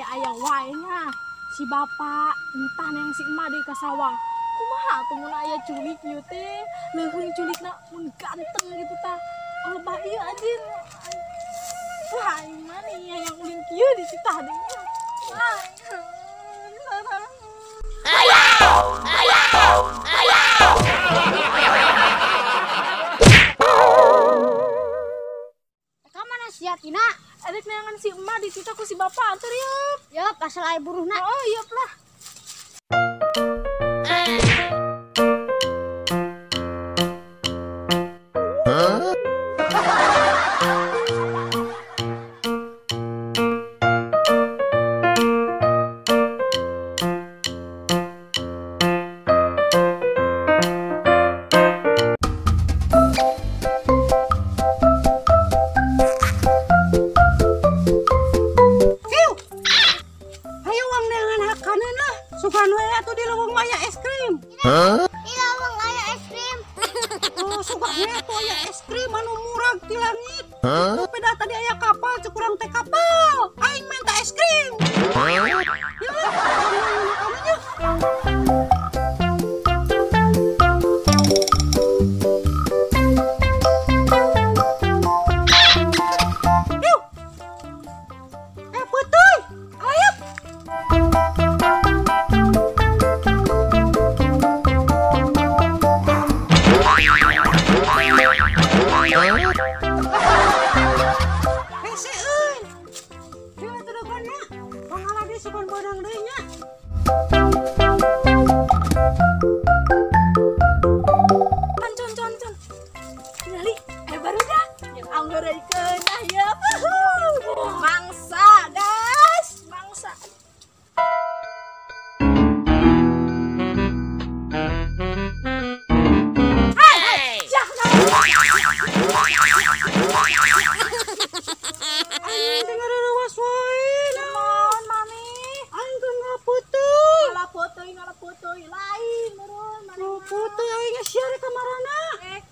ayah wae nya. Si bapak entah yang si emak di kasawah. Kumaha tuh mun aya culik ieu teh, leuheung culikna mun ganteng gitu tah. Kalau ieu anjir. Wah, mana ya yang ulin kieu di citah deui. Kamana sia Tina? Adek neangan si emak di citah ku si bapak antar yeup. Yeup, asal aya buruhna. Oh, yeup lah. Sugan we atuh di leuweung aya es krim. Di leuweung aya es krim. Oh, sugan we atuh aya es krim anu murag ti langit. Beda tadi aya kapal cukurang teh kapal. Aing minta es krim. Ya, Mangsa, guys, mangsa. Hey, jangan. aing teh ngarawas wae. Naon, Mami? Aing teh ngapeuteung. Ngalapotoy lain meureun Mami. Ngapeuteung aing sia di kamarana.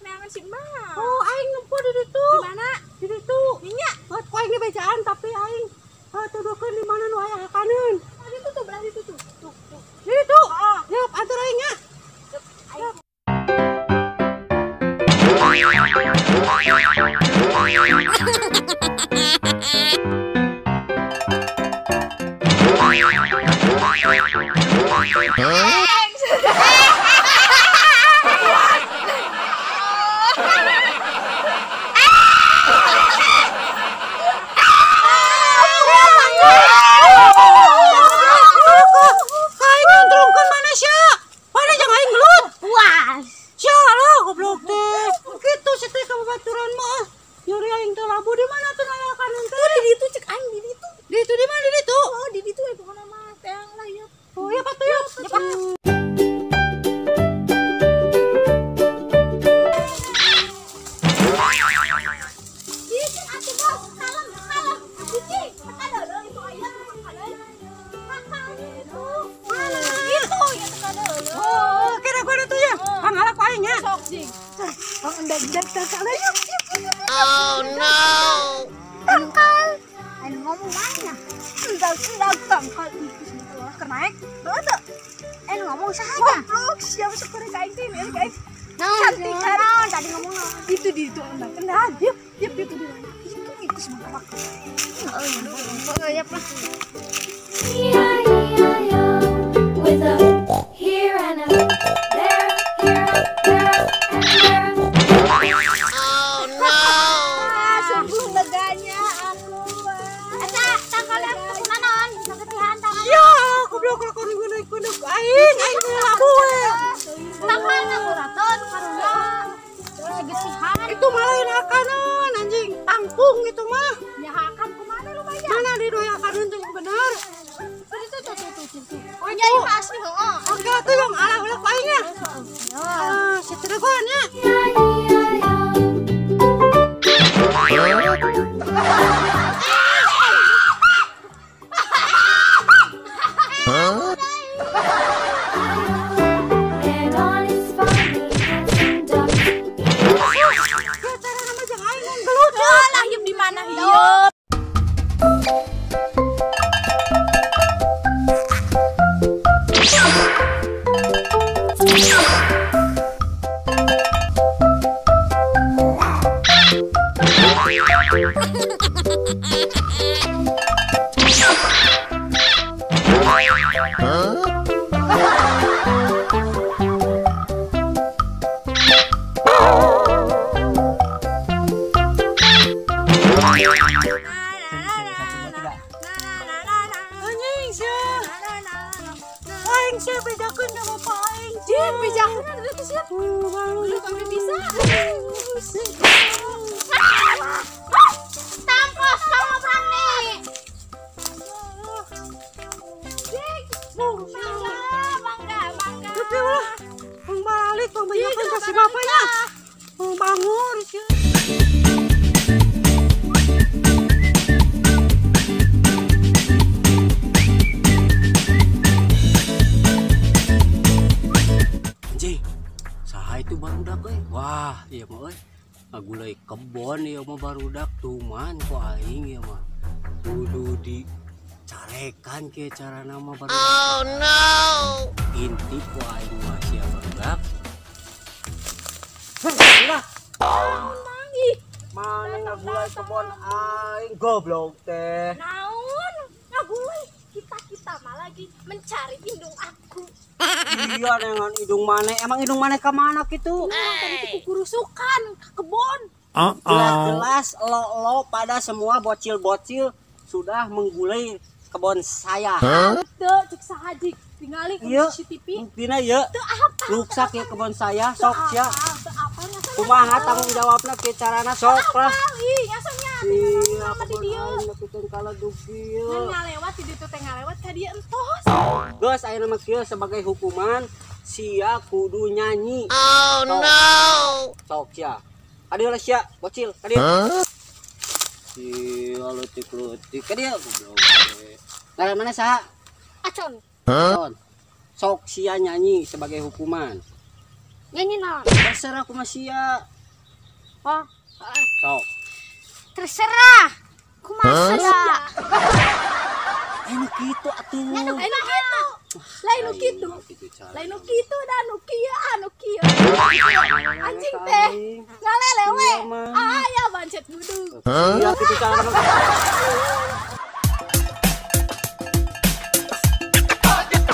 Neangan si emak. Oh, aing nempo di ditu. Di mana? Di ditu. Nya. Buat ku aing di bejaan tapi aing tuduhkeun di mana nu aya hakaneun. Itu tuh belah itu tuh. Tuh. Di ditu. Yeup, atur aing nya. Oh no. Tangkal. Anu ngomong mana? Enggak tangkal itu sebetulnya kenaik. Betul. Ngomong saja. Siapa syukur kain ini, guys. Cantik kan? Tadi ngomong Itu di itu enak. Kenal, yuk itu di mana? Itu semangat. oh ya Pak. With a here and a there, here, there, and there. Oh no. Sungguh leganya aku. Eta tangkalnya kunaon? Saketihan tangan. Ya, goblok lakon gunung aing labu we. Tangkalna kuraton karunya. Segesihan. Itu mah lain hakaneun anjing, tangkung itu mah. Nyahakan kemana lu bayar? Mana didoyakeun teh bener. Tuh. Oh, Ya itu. ini asli heeh. Oke, atuh yang ala ulah aing nya. Si Cirebon nya. And on his farm he had some ducks. Ya cara nama jeung aing mun gelut. Lah, hiup di mana hiup? Anjing sia. Aing sia bedakeun ka bapak aing. Jin, bejakan ada di sini. Baru Belum kami bisa. Tampos kamu berani. Bangga. Tapi ulah. Bang balik bang bedakeun ka si bapaknya. Bang bangun sia. Anjing, saha itu barudak euy. Wah, ieu mah euy. Ngagulai kebon ieu mah barudak tuman ku aing ieu mah. Kudu dicarekan ke carana mah barudak. Oh no. Inti ku aing mah sia barudak. Lah, Mangi. mana ngagulai kebon aing goblok teh. Naon? Ngagulai. Kita mah lagi mencari indung aku. Iya dengan hidung mana? Emang hidung mana ke mana gitu? Orang tadi itu kukurusukan ke kebon. Jelas-jelas lo pada semua bocil-bocil sudah menggulai kebun saya. Teu cek sahajik tingali ku Iya. CCTV. Buktina ya, Teu apa? ruksak ya kebun saya, sok ya. Teu apa nyasanya. Kumaha tanggung jawabna ke carana sok lah. Kali nyasanya. Iya, Sama di kebun dieu. aing nepikeun kala dugil. Ngan ngalewat di ditu teh ngalewat ka dieu entos. Geus aya nama kieu sebagai hukuman sia kudu nyanyi. Oh no. Sok sia. Adieu lah sia, bocil. Adieu. Sia leutik-leutik. Adieu goblok. Ngaran mana saha? Acon. Son. Sok sia nyanyi sebagai hukuman. Nyanyi naon? Terserah kumaha sia. Oh, Sok. terserah. Kumaha sia? Anu kitu atuh. Lain kitu. Lain kitu. Kitu cara. Lain kitu dan nu kieu anu kieu. Anjing teh. Ngalelewe. Iya, Mang. Aya bancet budug. Iya kitu cara.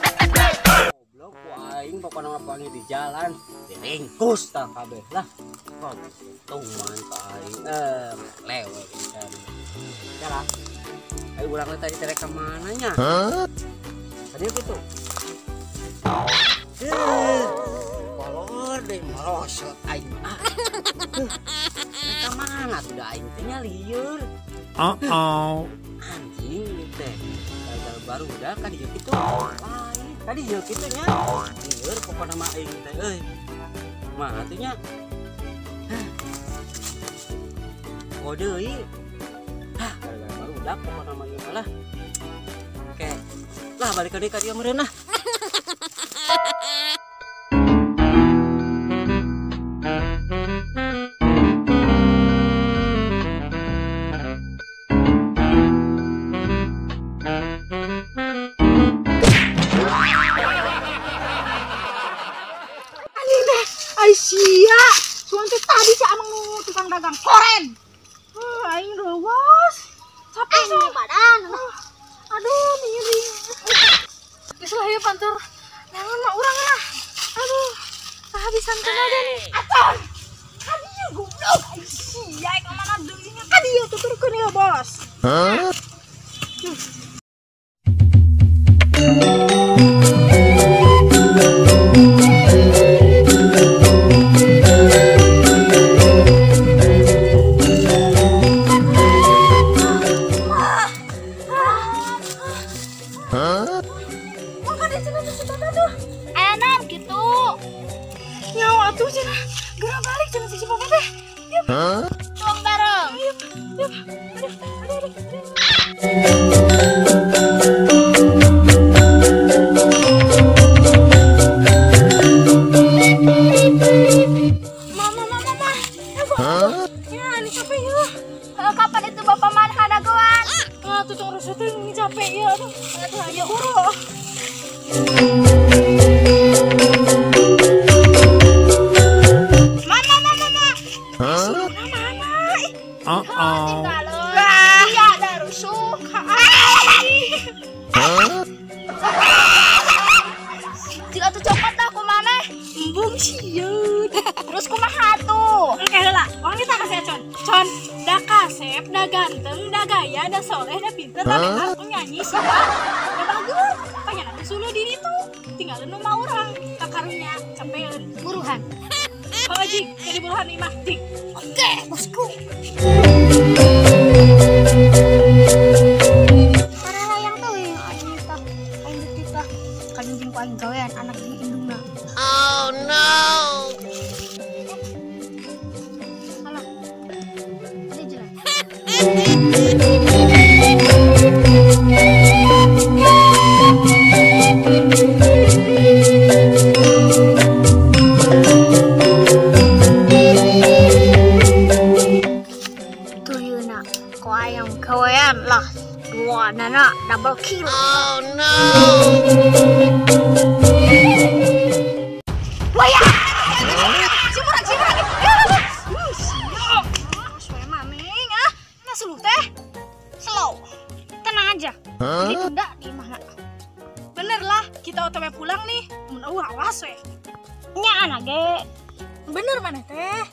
Goblok ku aing pokona mah panggil di jalan diringkus tah kabeh lah. Kok tuman ka aing lewe pisan. Jalan. Ayo urang tadi terek ka mananya? Tadi gitu. Kolor deh merosot aing. Mereka mana tuh dah aing teh lieur. Anjing ieu teh. Gagal baru udah kan ieu kitu. Lain. Tadi ieu kitu nya. Lieur pokona mah aing teh euy. Mah atunya. Oh deui. Gagal baru udah pokona mah ieu malah. Oke. Lah balik deui ka dieu meureun lah. Aisyah, suan teh tadi si amang nu tukang dagang koren. Aing rewas. Capek Aing badan. Aduh, miring. Geus lah ieu pantur. Naon mah urang lah. Aduh, kehabisan tenaga nih. Aton. Kadieu goblok. Aisyah, ka mana deui nya? Kadieu tuturkeun ieu bos. Makanya cenah tuh si Tata tuh. Enak gitu. Nyawa tuh cenah. Gerak balik cenah si Papa teh. Yuk, Tuang bareng. yuk, yuk. Aduh. Mama. Ya, ini capek ya. Kapan itu Bapak mana kadaguan? Tuh cong rusuk teh ini capek ya. Aduh, aja huru. Mama. Kalau iya ada rusuk. Hah? soleh dah pinter dah dengar penyanyi sih dah. Ya bagus. Pengen nanti sulu diri tuh. Tinggal rumah orang. Kakarunya capean buruhan. Oh Jing, jadi buruhan nih mah Jing. Oke, bosku. Para layang tuh yang aing kita kan jeung ku aing gawean anak di indungna. Oh no. Salah. Ada jelas. Tuyuna ku ayam gawean lah. Dua nana double kill. Oh no. Slow teh. Slow. Tenang aja. Ditunda di mana? Bener lah, kita otw pulang nih. Mun awas we. Nya anak ge. Bener mana teh?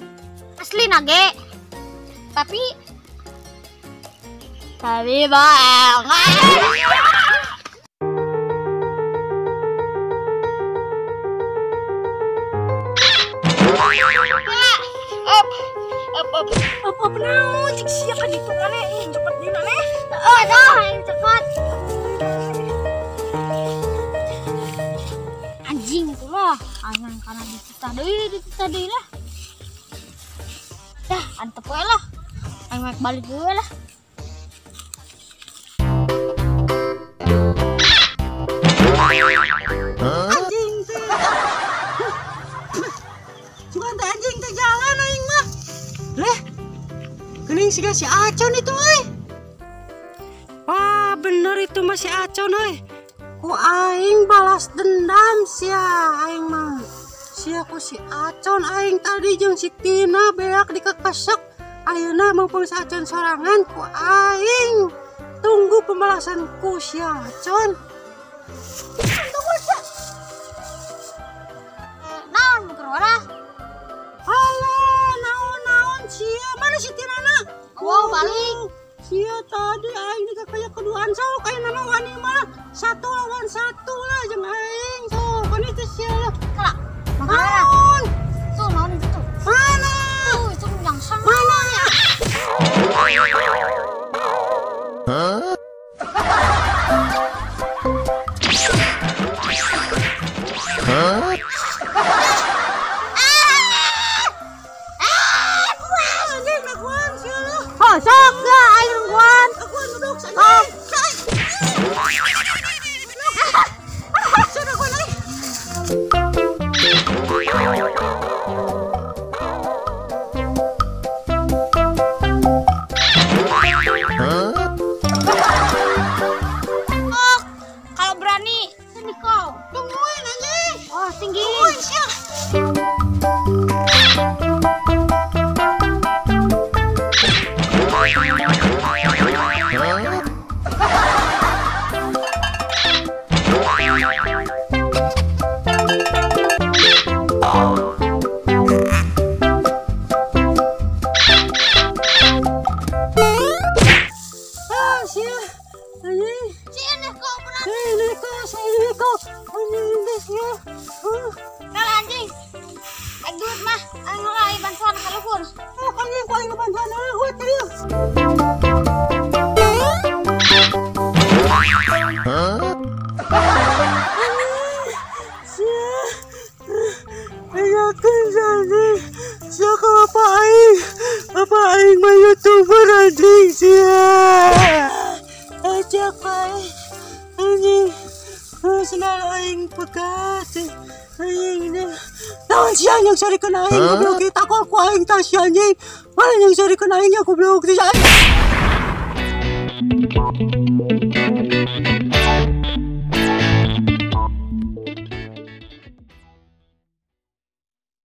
Asli nage. Tapi bang. Apa benar? Cik sia kan itu kan cepet di mana? Oh, dah, yang cepat. Anjing itu lah, anang karena dititah deui lah. Dah, antep we lah. Aing mek balik gue lah. Anjing teh. Cuman teh anjing teh jalan aing mah. Leh. Geuning siga si Acon itu euy. Wah, bener itu masih Acon euy. Ku aing balas dendam sia aing mah. Sia ku si Acon aing tadi jeung si Tina beak dikekesek. Ayeuna mumpung si Acon sorangan ku aing. Tunggu pembalasanku si Acon. Naon mukerora? Alah, naon sia mana si Tina? Wow, balik. Sia tadi aing dikakayak keduaan sok aya nama wani mah 1 lawan 1 lah jeung aing sok kan itu sia lah. Kala. Makanya. Naon? Tuh, naon itu tuh. Mana? Tuh, itu yang sama. Mana ya? Anjing nakuan sia lah. Oh, sok lah aing nungguan. Akuan duduk sana. Sana kuan ai. Oh, kalau berani sini kau. Tungguin anjing. Oh, tinggi. Tungguin sia. Ah, sia. Anjing. Sini kau berani. Sini kau. Anjing deh sia. Kalau anjing. Aing duit mah, aing ngalai bantuan ka luhur. Oh, anjing ku aing bantuan euy tadi. Ayakin jadi siapa apa aing mah YouTuber anjing sia ajak aing senang aing pegat aing ini naon sia yang sari kena aing goblok kita kok ku aing tas anjing mana yang sari kena aing goblok ti aing